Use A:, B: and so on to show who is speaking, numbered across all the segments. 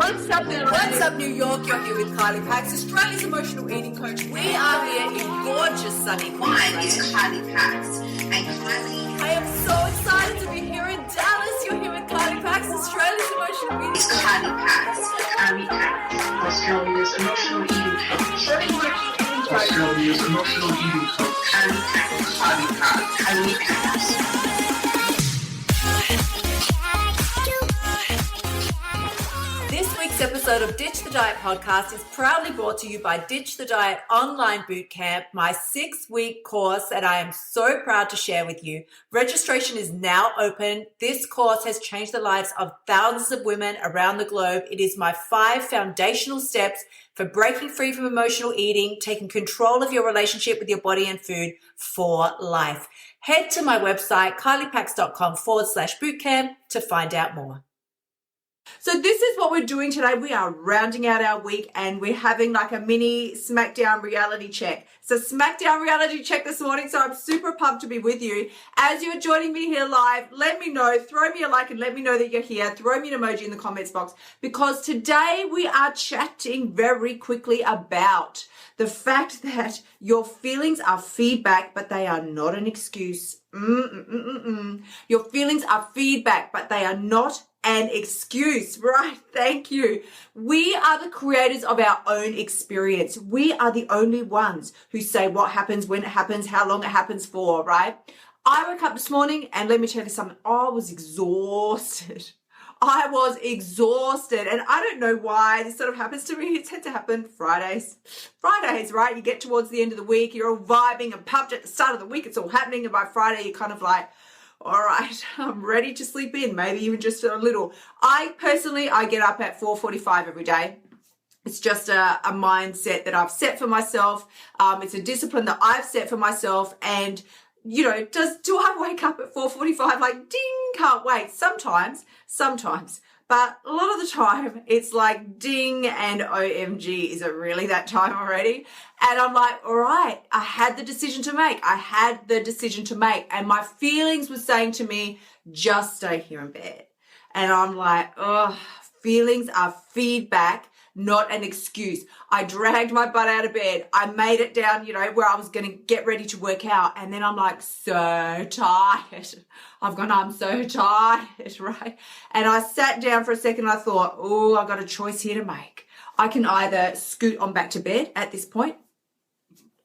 A: What's up, New York?
B: What's up, New York? You're here with Kylie Pax, Australia's emotional eating coach. We are here in gorgeous sunny
C: Mine is Kylie Pax, and Kylie.
B: I am so excited to be here in Dallas. You're here with Kylie Pax, Australia's emotional eating
C: It's
B: coach.
C: Kylie Pax, Kylie Pax, Australia's emotional eating coach. Australia's emotional eating coach. Kylie Pax, Kylie Pax, Kylie Pax.
B: This week's episode of Ditch the Diet podcast is proudly brought to you by Ditch the Diet Online Bootcamp, my 6-week course that I am so proud to share with you. Registration is now open. This course has changed the lives of thousands of women around the globe. It is my 5 foundational steps for breaking free from emotional eating, taking control of your relationship with your body and food for life. Head to my website, kyliepax.com/bootcamp to find out more. So this is what we're doing today. We are rounding out our week and we're having like a mini SmackDown reality check. So SmackDown reality check this morning. So I'm super pumped to be with you. As you're joining me here live, let me know, throw me a like and let me know that you're here. Throw me an emoji in the comments box because today we are chatting very quickly about the fact that your feelings are feedback, but they are not an excuse. Your feelings are feedback, but they are not an excuse, right? Thank you. We are the creators of our own experience. We are the only ones who say what happens, when it happens, how long it happens for, right? I woke up this morning and let me tell you something. I was exhausted. I was exhausted and I don't know why this sort of happens to me. It's had to happen Fridays, right? You get towards the end of the week, you're all vibing and pumped at the start of the week. It's all happening. And by Friday, you're kind of like, all right, I'm ready to sleep in, maybe even just a little. I get up at 4:45 every day. It's just a mindset that I've set for myself. It's a discipline that I've set for myself. And, you know, do I wake up at 4:45 like, ding, can't wait? Sometimes. But a lot of the time, it's like ding and OMG, is it really that time already? And I'm like, all right, I had the decision to make. And my feelings were saying to me, just stay here in bed. And I'm like, oh, feelings are feedback, not an excuse. I dragged my butt out of bed. I made it down, where I was going to get ready to work out. And then I'm like, so tired. I'm so tired, right? And I sat down for a second. And I thought, oh, I've got a choice here to make. I can either scoot on back to bed at this point,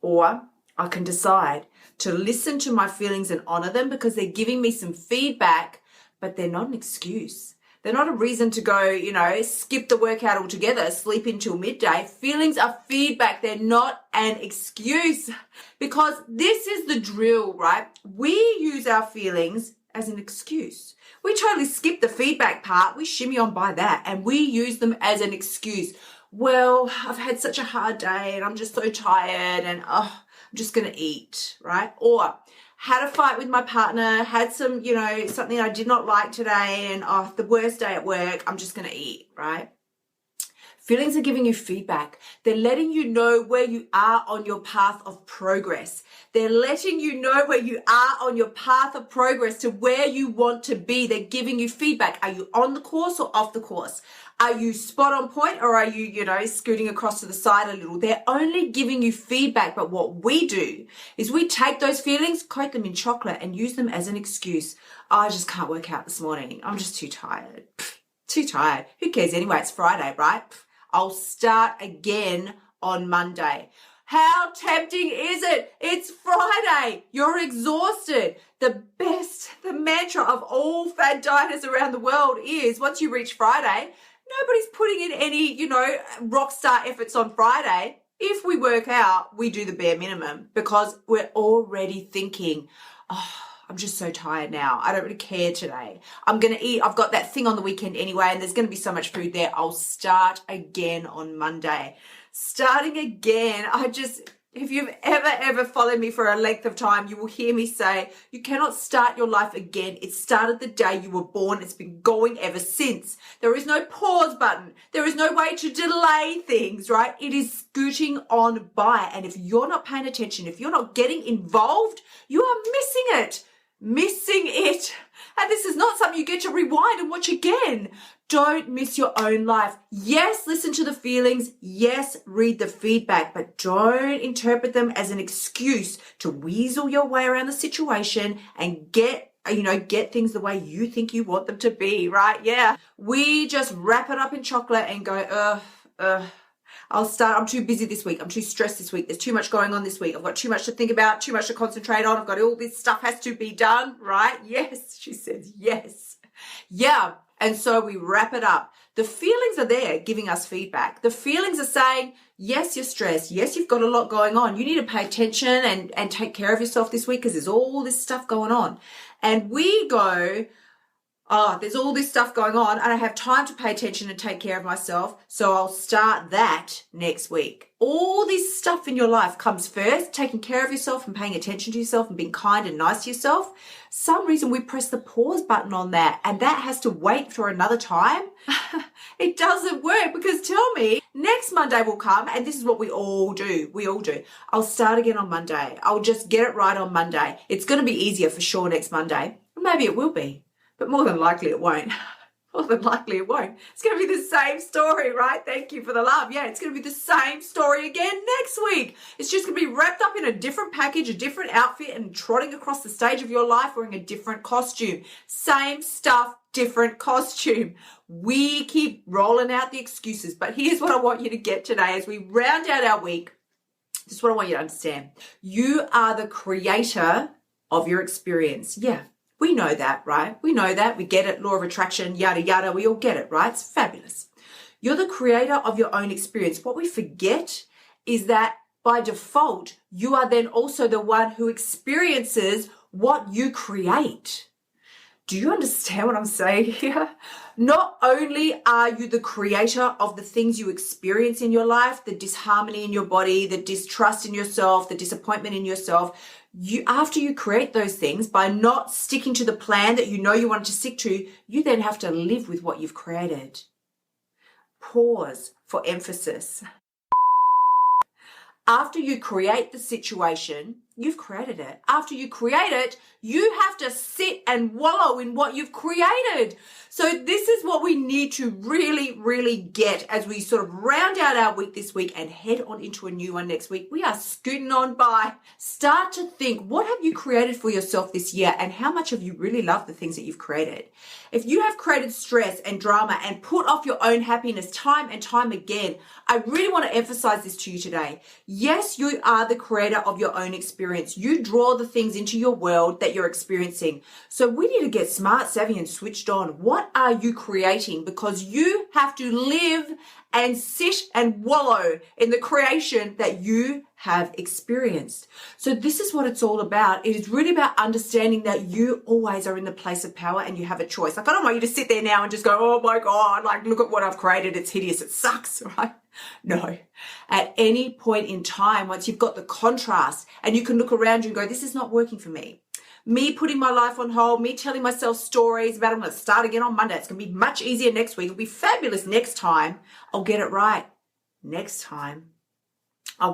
B: or I can decide to listen to my feelings and honor them because they're giving me some feedback, but they're not an excuse. They're not a reason to go, skip the workout altogether, sleep until midday. Feelings are feedback. They're not an excuse because this is the drill, right? We use our feelings as an excuse. We totally skip the feedback part. We shimmy on by that and we use them as an excuse. Well, I've had such a hard day and I'm just so tired and I'm just going to eat, right? Or had a fight with my partner, had some, something I did not like today and the worst day at work, I'm just going to eat, right? Feelings are giving you feedback. They're letting you know where you are on your path of progress. They're letting you know where you are on your path of progress to where you want to be. They're giving you feedback. Are you on the course or off the course? Are you spot on point or are you, scooting across to the side a little? They're only giving you feedback. But what we do is we take those feelings, coat them in chocolate and use them as an excuse. I just can't work out this morning. I'm just too tired. Too tired. Who cares anyway? It's Friday, right? I'll start again on Monday. How tempting is it? It's Friday. You're exhausted. The mantra of all fad dieters around the world is once you reach Friday, nobody's putting in any, rock star efforts on Friday. If we work out, we do the bare minimum because we're already thinking, I'm just so tired now. I don't really care today. I'm going to eat. I've got that thing on the weekend anyway, and there's going to be so much food there. I'll start again on Monday. Starting again. If you've ever followed me for a length of time, you will hear me say, you cannot start your life again. It started the day you were born. It's been going ever since. There is no pause button. There is no way to delay things, right? It is scooting on by. And if you're not paying attention, if you're not getting involved, you are missing it. And this is not something you get to rewind and watch again. Don't miss your own life. Yes, listen to the feelings. Yes, read the feedback, but don't interpret them as an excuse to weasel your way around the situation and get things the way you think you want them to be, right? Yeah. We just wrap it up in chocolate and go, I'm too busy this week. I'm too stressed this week. There's too much going on this week. I've got too much to think about, too much to concentrate on. I've got all this stuff has to be done, right? Yes, she says yes. Yeah. And so we wrap it up. The feelings are there giving us feedback. The feelings are saying, yes, you're stressed. Yes, you've got a lot going on. You need to pay attention and take care of yourself this week because there's all this stuff going on. And we go, there's all this stuff going on and I have time to pay attention and take care of myself. So I'll start that next week. All this stuff in your life comes first, taking care of yourself and paying attention to yourself and being kind and nice to yourself. Some reason we press the pause button on that and that has to wait for another time. It doesn't work because tell me, next Monday will come and this is what we all do. We all do. I'll start again on Monday. I'll just get it right on Monday. It's going to be easier for sure next Monday. Maybe it will be. But more than likely it won't. More than likely it won't. It's going to be the same story, right? Thank you for the love. Yeah, it's going to be the same story again next week. It's just going to be wrapped up in a different package, a different outfit, and trotting across the stage of your life wearing a different costume. Same stuff, different costume. We keep rolling out the excuses. But here's what I want you to get today as we round out our week. This is what I want you to understand. You are the creator of your experience. Yeah. We know that, right? We know that. We get it. Law of attraction, yada, yada. We all get it, right? It's fabulous. You're the creator of your own experience. What we forget is that by default, you are then also the one who experiences what you create. Do you understand what I'm saying here? Not only are you the creator of the things you experience in your life, the disharmony in your body, the distrust in yourself, the disappointment in yourself, after you create those things, by not sticking to the plan that you know you wanted to stick to, you then have to live with what you've created. Pause for emphasis. After you create the situation, you've created it. After you create it, you have to sit and wallow in what you've created. So this is what we need to really, really get as we sort of round out our week this week and head on into a new one next week. We are scooting on by. Start to think, what have you created for yourself this year and how much have you really loved the things that you've created? If you have created stress and drama and put off your own happiness time and time again, I really want to emphasize this to you today. Yes, you are the creator of your own experience. You draw the things into your world that you're experiencing. So we need to get smart, savvy, and switched on. What are you creating? Because you have to live and sit and wallow in the creation that you have experienced. So this is what it's all about. It is really about understanding that you always are in the place of power and you have a choice. Like, I don't want you to sit there now and just go, oh my God, like, look at what I've created. It's hideous. It sucks, right? No. At any point in time, once you've got the contrast and you can look around you and go, this is not working for me. Me putting my life on hold, me telling myself stories about I'm going to start again on Monday. It's going to be much easier next week. It'll be fabulous next time. I'll get it right next time. I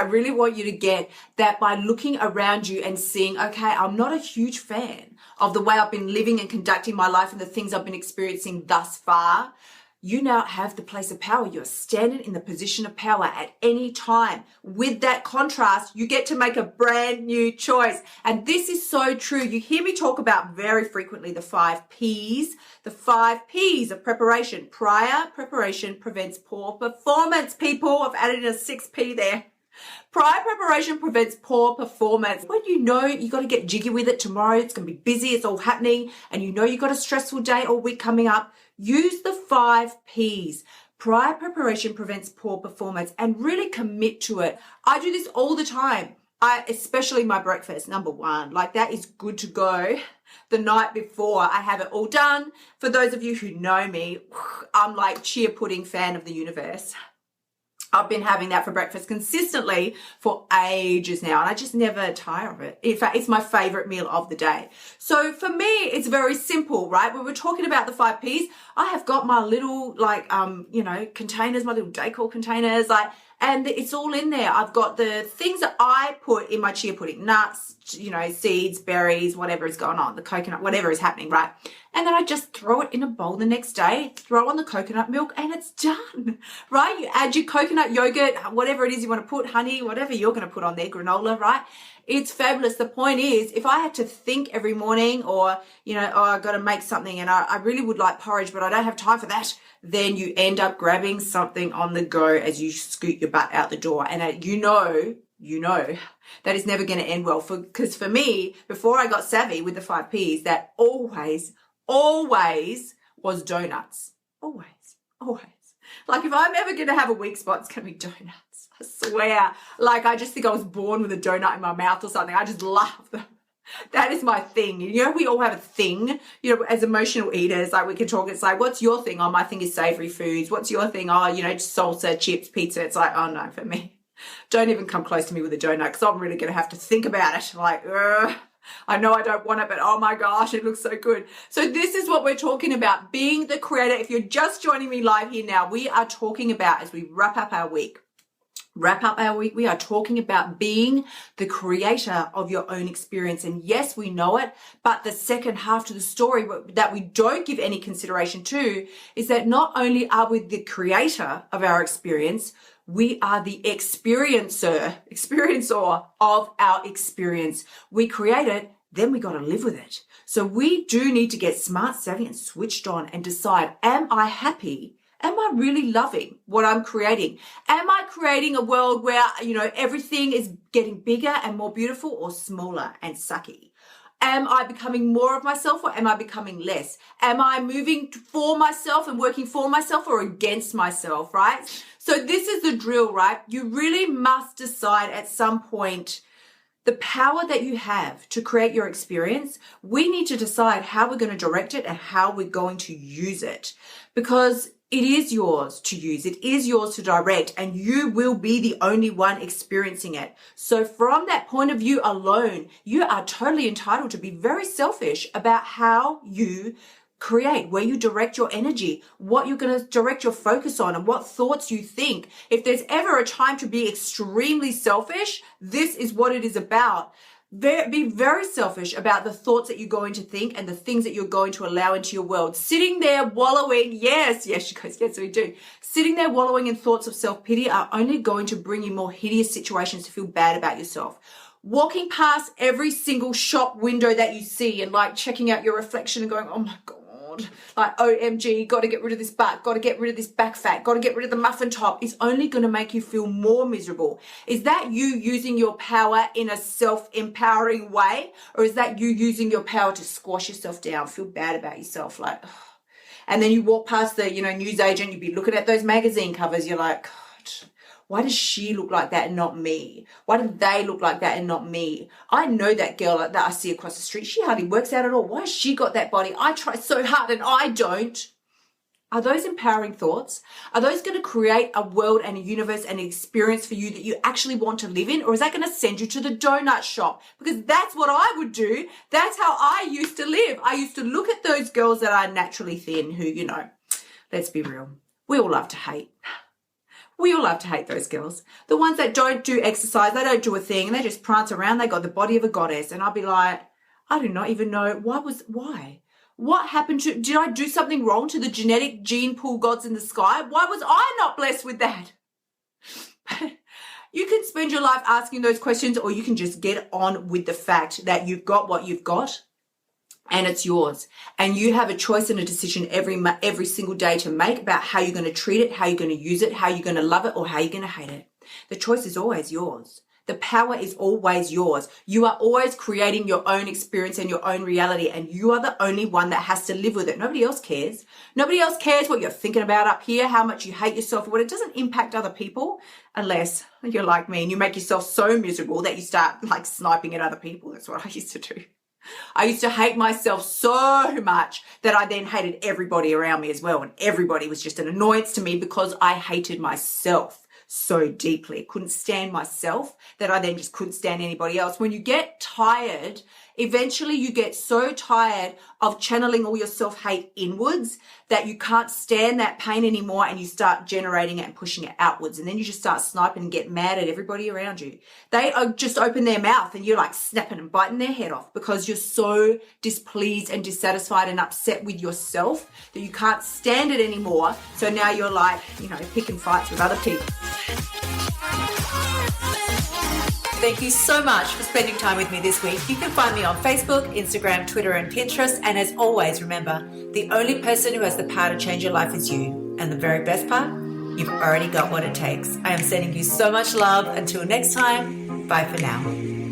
B: really want you to get that by looking around you and seeing, okay, I'm not a huge fan of the way I've been living and conducting my life and the things I've been experiencing thus far. You now have the place of power. You're standing in the position of power at any time. With that contrast, you get to make a brand new choice. And this is so true. You hear me talk about very frequently the 5 Ps. The 5 Ps of preparation. Prior preparation prevents poor performance. People, I've added a 6P there. Prior preparation prevents poor performance. When you know you got to get jiggy with it tomorrow, it's going to be busy, it's all happening, and you know you got a stressful day or week coming up, use the 5 Ps. Prior preparation prevents poor performance and really commit to it. I do this all the time. Especially my breakfast, number 1. Like, that is good to go the night before. I have it all done. For those of you who know me, I'm like chia pudding fan of the universe. I've been having that for breakfast consistently for ages now, and I just never tire of it. In fact, it's my favorite meal of the day. So for me, it's very simple, right? When we're talking about the 5 Ps, I have got my little containers, my little decor containers, And it's all in there. I've got the things that I put in my chia pudding, nuts, seeds, berries, whatever is going on, the coconut, whatever is happening, right? And then I just throw it in a bowl the next day, throw on the coconut milk, and it's done, right? You add your coconut yogurt, whatever it is you want to put, honey, whatever you're going to put on there, granola, right? It's fabulous. The point is, if I had to think every morning or, oh, I got to make something and I really would like porridge, but I don't have time for that, then you end up grabbing something on the go as you scoot your butt out the door. And you know that is never going to end well. Because for me, before I got savvy with the 5 Ps, that always was donuts. Always. Like if I'm ever going to have a weak spot, it's going to be donuts. I swear. Like I just think I was born with a donut in my mouth or something. I just love them. That is my thing. We all have a thing, as emotional eaters, like we can talk. It's like, what's your thing? Oh, my thing is savory foods. What's your thing? Oh, salsa, chips, pizza. It's like, oh no, for me, don't even come close to me with a donut because I'm really going to have to think about it. Like, I know I don't want it, but oh my gosh, it looks so good. So this is what we're talking about, being the creator. If you're just joining me live here now, we are talking about, as we wrap up our week, we are talking about being the creator of your own experience. And yes, we know it, but the second half to the story that we don't give any consideration to is that not only are we the creator of our experience, we are the experiencer of our experience. We create it, then we got to live with it. So we do need to get smart, savvy, and switched on and decide, am I happy? Am I really loving what I'm creating? Am I creating a world where, everything is getting bigger and more beautiful, or smaller and sucky? Am I becoming more of myself, or am I becoming less? Am I moving for myself and working for myself or against myself, right? So this is the drill, right? You really must decide at some point the power that you have to create your experience. We need to decide how we're going to direct it and how we're going to use it, because it is yours to use. It is yours to direct, and you will be the only one experiencing it. So from that point of view alone, you are totally entitled to be very selfish about how you create, where you direct your energy, what you're going to direct your focus on, and what thoughts you think. If there's ever a time to be extremely selfish, this is what it is about. Be very selfish about the thoughts that you're going to think and the things that you're going to allow into your world. Sitting there wallowing, yes, she goes, yes, we do. Sitting there wallowing in thoughts of self-pity are only going to bring you more hideous situations to feel bad about yourself. Walking past every single shop window that you see and like checking out your reflection and going, oh my God, like OMG, got to get rid of this butt, got to get rid of this back fat, got to get rid of the muffin top, is only going to make you feel more miserable. Is that you using your power in a self-empowering way, or is that you using your power to squash yourself down, feel bad about yourself, like, ugh. And then you walk past the, news agent, you'd be looking at those magazine covers, you're like, God, why does she look like that and not me? Why do they look like that and not me? I know that girl that I see across the street. She hardly works out at all. Why has she got that body? I try so hard and I don't. Are those empowering thoughts? Are those going to create a world and a universe and an experience for you that you actually want to live in? Or is that going to send you to the donut shop? Because that's what I would do. That's how I used to live. I used to look at those girls that are naturally thin who, let's be real, we all love to hate. We all love to hate those girls. The ones that don't do exercise, they don't do a thing, and they just prance around. They got the body of a goddess. And I'll be like, I do not even know why. What happened did I do something wrong to the genetic gene pool gods in the sky? Why was I not blessed with that? You can spend your life asking those questions, or you can just get on with the fact that you've got what you've got. And it's yours. And you have a choice and a decision every single day to make about how you're going to treat it, how you're going to use it, how you're going to love it, or how you're going to hate it. The choice is always yours. The power is always yours. You are always creating your own experience and your own reality, and you are the only one that has to live with it. Nobody else cares. Nobody else cares what you're thinking about up here, how much you hate yourself, or what. It doesn't impact other people unless you're like me and you make yourself so miserable that you start like sniping at other people. That's what I used to do. I used to hate myself so much that I then hated everybody around me as well. And everybody was just an annoyance to me because I hated myself so deeply. Couldn't stand myself that I then just couldn't stand anybody else. When you get tired eventually you get so tired of channeling all your self-hate inwards that you can't stand that pain anymore, and you start generating it and pushing it outwards. And then you just start sniping and get mad at everybody around you. They just open their mouth and you're like snapping and biting their head off because you're so displeased and dissatisfied and upset with yourself that you can't stand it anymore. So now you're like, picking fights with other people. Thank you so much for spending time with me this week. You can find me on Facebook, Instagram, Twitter, and Pinterest. And as always, remember, the only person who has the power to change your life is you. And the very best part, you've already got what it takes. I am sending you so much love. Until next time, bye for now.